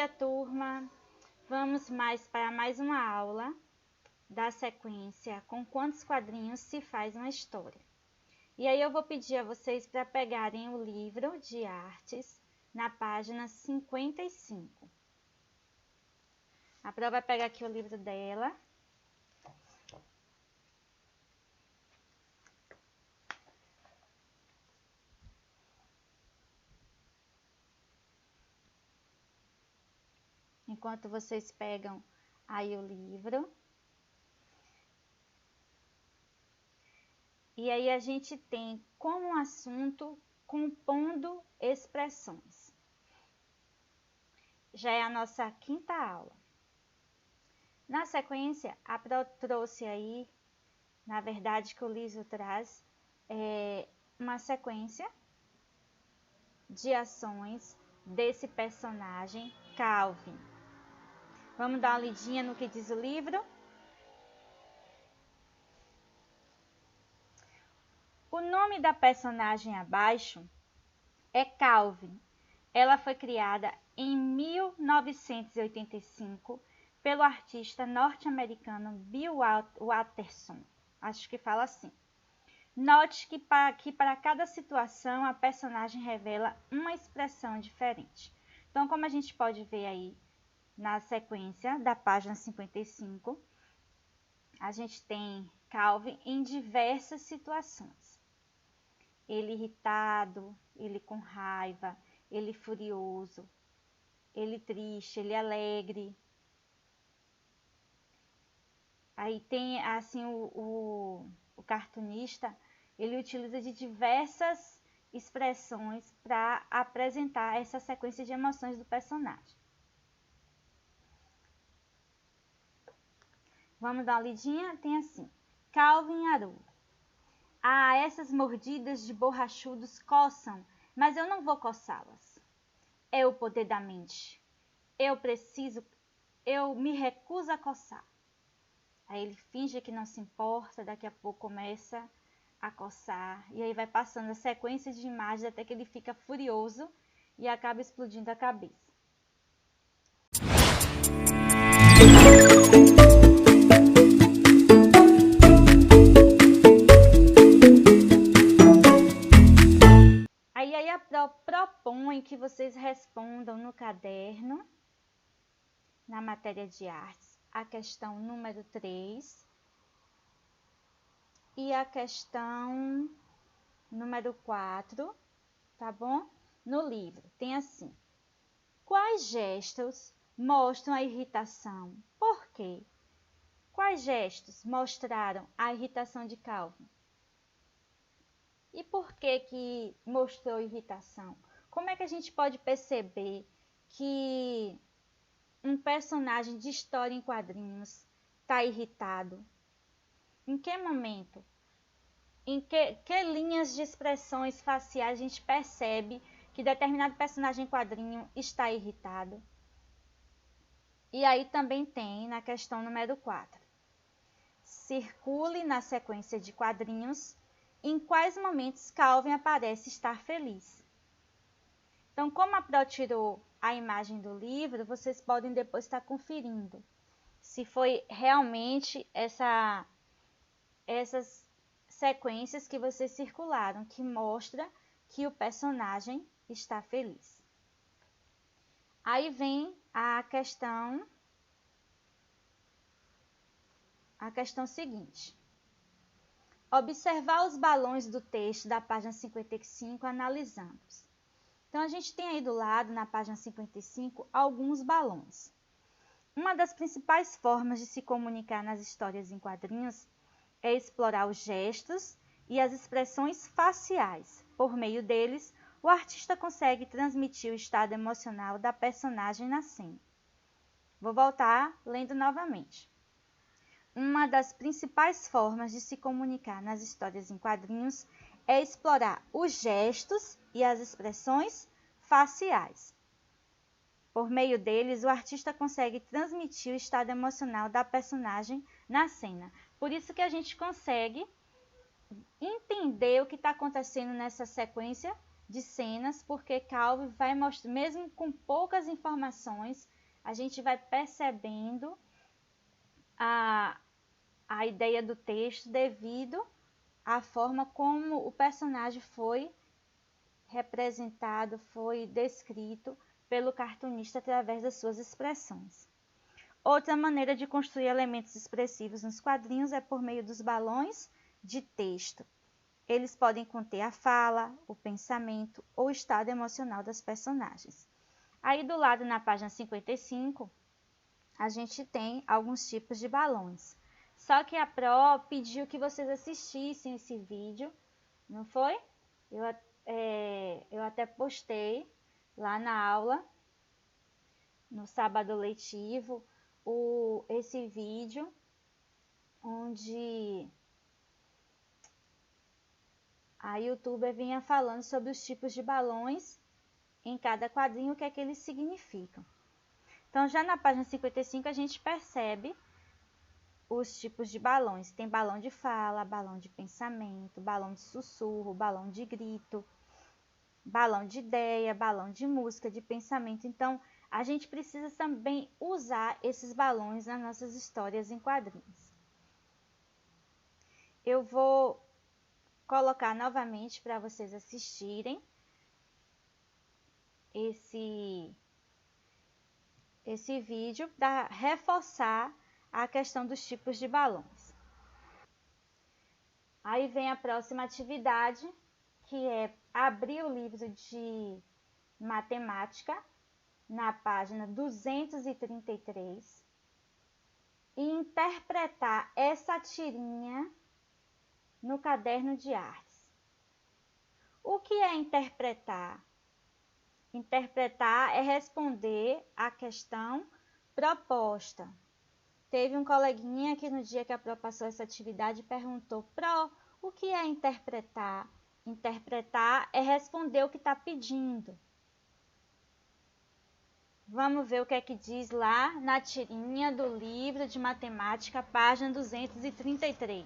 dia, turma! Vamos para mais uma aula da sequência Com Quantos Quadrinhos se faz uma história. E aí eu vou pedir a vocês para pegarem o livro de artes na página 55. A Pró vai pegar aqui o livro dela. Enquanto vocês pegam aí o livro. E aí a gente tem como assunto compondo expressões. Já é a nossa quinta aula. Na sequência, a Pró trouxe aí, na verdade que o livro traz, uma sequência de ações desse personagem, Calvin. Vamos dar uma lidinha no que diz o livro? O nome da personagem abaixo é Calvin. Ela foi criada em 1985 pelo artista norte-americano Bill Watterson. Acho que fala assim. Note que para cada situação a personagem revela uma expressão diferente. Então, como a gente pode ver aí na sequência da página 55, a gente tem Calvin em diversas situações. Ele irritado, ele com raiva, ele furioso, ele triste, ele alegre. Aí tem assim o cartunista, ele utiliza de diversas expressões para apresentar essa sequência de emoções do personagem. Vamos dar uma lidinha? Tem assim: Calvin Haroldo. Ah, essas mordidas de borrachudos coçam, mas eu não vou coçá-las. É o poder da mente. Eu me recuso a coçar. Aí ele finge que não se importa, daqui a pouco começa a coçar. E aí vai passando a sequência de imagens até que ele fica furioso e acaba explodindo a cabeça. Aí a Pró propõe que vocês respondam no caderno, na matéria de artes, a questão número 3 e a questão número 4, tá bom? No livro tem assim: quais gestos mostram a irritação? Por quê? Quais gestos mostraram a irritação de Calvin? E por que mostrou irritação? Como é que a gente pode perceber que um personagem de história em quadrinhos está irritado? Em que momento? Em que linhas de expressões faciais a gente percebe que determinado personagem em quadrinho está irritado? E aí também tem na questão número 4. Circule na sequência de quadrinhos em quais momentos Calvin aparece estar feliz. Então, como a Pró tirou a imagem do livro, vocês podem depois estar conferindo se foi realmente essas sequências que vocês circularam, que mostra que o personagem está feliz. Aí vem a questão seguinte. Observar os balões do texto da página 55, analisando-os. Então, a gente tem aí do lado, na página 55, alguns balões. Uma das principais formas de se comunicar nas histórias em quadrinhos é explorar os gestos e as expressões faciais. Por meio deles, o artista consegue transmitir o estado emocional da personagem na cena. Vou voltar lendo novamente. Uma das principais formas de se comunicar nas histórias em quadrinhos é explorar os gestos e as expressões faciais. Por meio deles, o artista consegue transmitir o estado emocional da personagem na cena. Por isso que a gente consegue entender o que está acontecendo nessa sequência de cenas, porque Calvi vai mostrar, mesmo com poucas informações, a gente vai percebendo a ideia do texto devido à forma como o personagem foi representado, foi descrito pelo cartunista através das suas expressões. Outra maneira de construir elementos expressivos nos quadrinhos é por meio dos balões de texto. Eles podem conter a fala, o pensamento ou o estado emocional das personagens. Aí do lado, na página 55, a gente tem alguns tipos de balões. Só que a Pro pediu que vocês assistissem esse vídeo, não foi? Eu até postei lá na aula, no sábado letivo, esse vídeo, onde a youtuber vinha falando sobre os tipos de balões em cada quadrinho, o que é que eles significam. Então, já na página 55, a gente percebe os tipos de balões. Tem balão de fala, balão de pensamento, balão de sussurro, balão de grito, balão de ideia, balão de música, de pensamento. Então, a gente precisa também usar esses balões nas nossas histórias em quadrinhos. Eu vou colocar novamente para vocês assistirem esse vídeo para reforçar a questão dos tipos de balões. Aí vem a próxima atividade, que é abrir o livro de matemática na página 233 e interpretar essa tirinha no caderno de artes. O que é interpretar? Interpretar é responder à questão proposta. Teve um coleguinha que no dia que a Pro passou essa atividade perguntou: Pro, o que é interpretar? Interpretar é responder o que está pedindo. Vamos ver o que é que diz lá na tirinha do livro de matemática, página 233.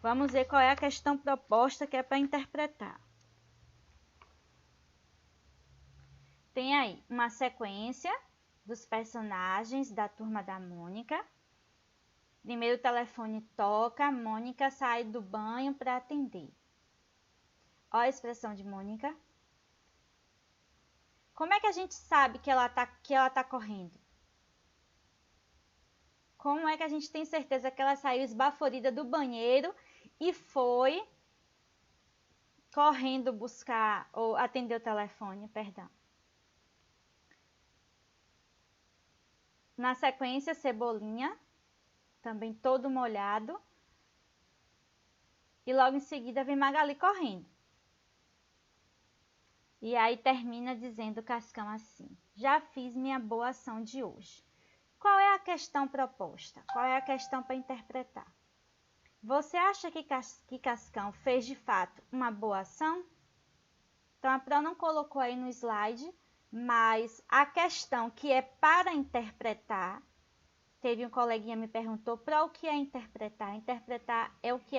Vamos ver qual é a questão proposta que é para interpretar. Tem aí uma sequência dos personagens da Turma da Mônica. Primeiro o telefone toca, a Mônica sai do banho para atender. Olha a expressão de Mônica. Como é que a gente sabe que ela tá correndo? Como é que a gente tem certeza que ela saiu esbaforida do banheiro e foi correndo buscar ou atender o telefone, perdão. Na sequência, Cebolinha, também todo molhado. E logo em seguida vem Magali correndo. E aí termina dizendo o Cascão assim: já fiz minha boa ação de hoje. Qual é a questão proposta? Qual é a questão para interpretar? Você acha que Cascão fez de fato uma boa ação? Então a Pro não colocou aí no slide, mas a questão que é para interpretar, teve um coleguinha me perguntou: Pro, o que é interpretar? Interpretar é o que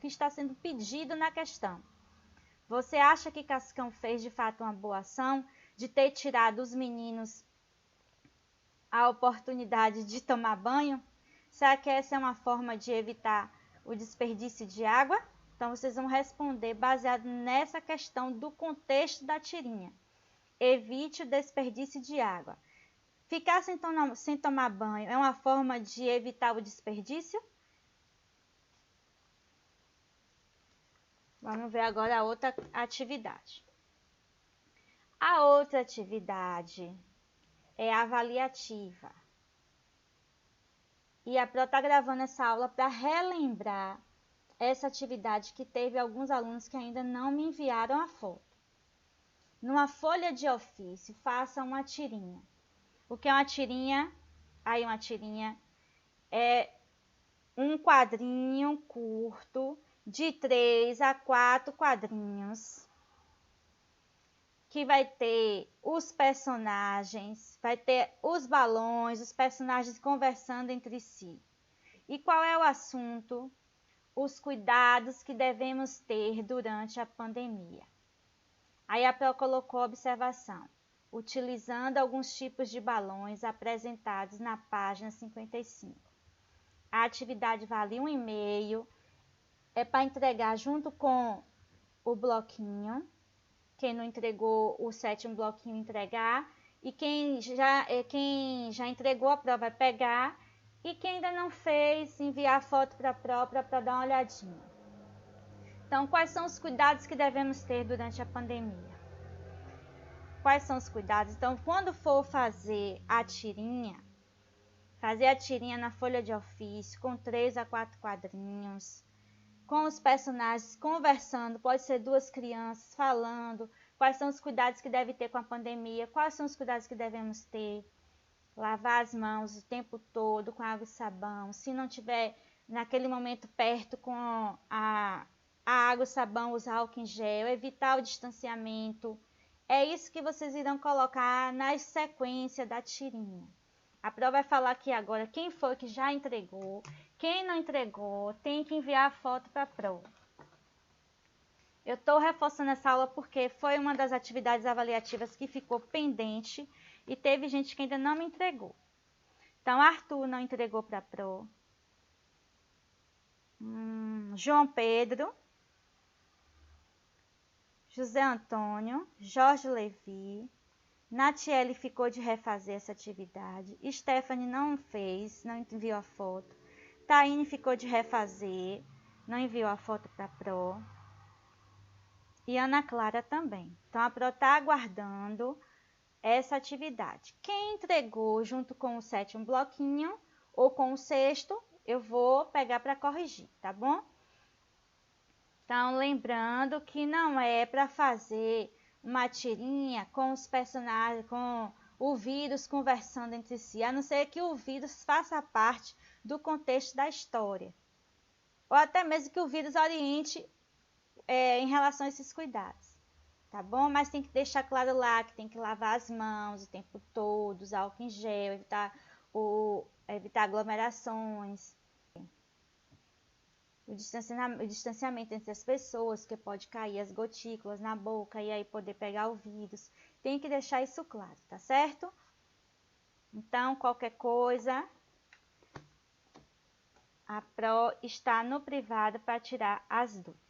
está sendo pedido na questão. Você acha que Cascão fez de fato uma boa ação de ter tirado os meninos a oportunidade de tomar banho? Será que essa é uma forma de evitar o desperdício de água? Então, vocês vão responder baseado nessa questão do contexto da tirinha. Evite o desperdício de água. Ficar sem tomar banho é uma forma de evitar o desperdício? Vamos ver agora a outra atividade. A outra atividade é avaliativa. E a Pro está gravando essa aula para relembrar essa atividade que teve alguns alunos que ainda não me enviaram a foto. Numa folha de ofício, faça uma tirinha. O que é uma tirinha? Aí uma tirinha é um quadrinho curto de 3 a 4 quadrinhos, que vai ter os personagens, vai ter os balões, os personagens conversando entre si. E qual é o assunto? os cuidados que devemos ter durante a pandemia. Aí a Pro colocou a observação, utilizando alguns tipos de balões apresentados na página 55. A atividade vale 1,5, é para entregar junto com o bloquinho. Quem não entregou o 7º bloquinho, entregar. E quem já entregou a Pro vai pegar. E quem ainda não fez, enviar a foto para a Pro para dar uma olhadinha. Então, quais são os cuidados que devemos ter durante a pandemia? Quais são os cuidados? Então, quando for fazer a tirinha na folha de ofício, com 3 a 4 quadrinhos, com os personagens conversando, pode ser 2 crianças falando, quais são os cuidados que deve ter com a pandemia, quais são os cuidados que devemos ter, lavar as mãos o tempo todo com água e sabão, se não tiver naquele momento perto com a água e sabão, usar álcool em gel, evitar o distanciamento. É isso que vocês irão colocar na sequência da tirinha. A Pro vai falar aqui agora quem foi que já entregou, quem não entregou, tem que enviar a foto para a Pro. Eu estou reforçando essa aula porque foi uma das atividades avaliativas que ficou pendente e teve gente que ainda não me entregou. Então, Arthur não entregou para a Pro. João Pedro, José Antônio, Jorge Levi, Natiele ficou de refazer essa atividade, Stephanie não fez, não enviou a foto, Taine ficou de refazer, não enviou a foto para a Pro, e Ana Clara também. Então, a Pro está aguardando essa atividade. Quem entregou junto com o 7º bloquinho ou com o 6º, eu vou pegar para corrigir, tá bom? Então, lembrando que não é para fazer uma tirinha com os personagens, com o vírus conversando entre si, a não ser que o vírus faça parte do contexto da história. Ou até mesmo que o vírus oriente em relação a esses cuidados, tá bom? Mas tem que deixar claro lá que tem que lavar as mãos o tempo todo, usar álcool em gel, evitar aglomerações. O distanciamento entre as pessoas, que pode cair as gotículas na boca e aí poder pegar o vírus. Tem que deixar isso claro, tá certo? Então, qualquer coisa, a Pro está no privado para tirar as dúvidas.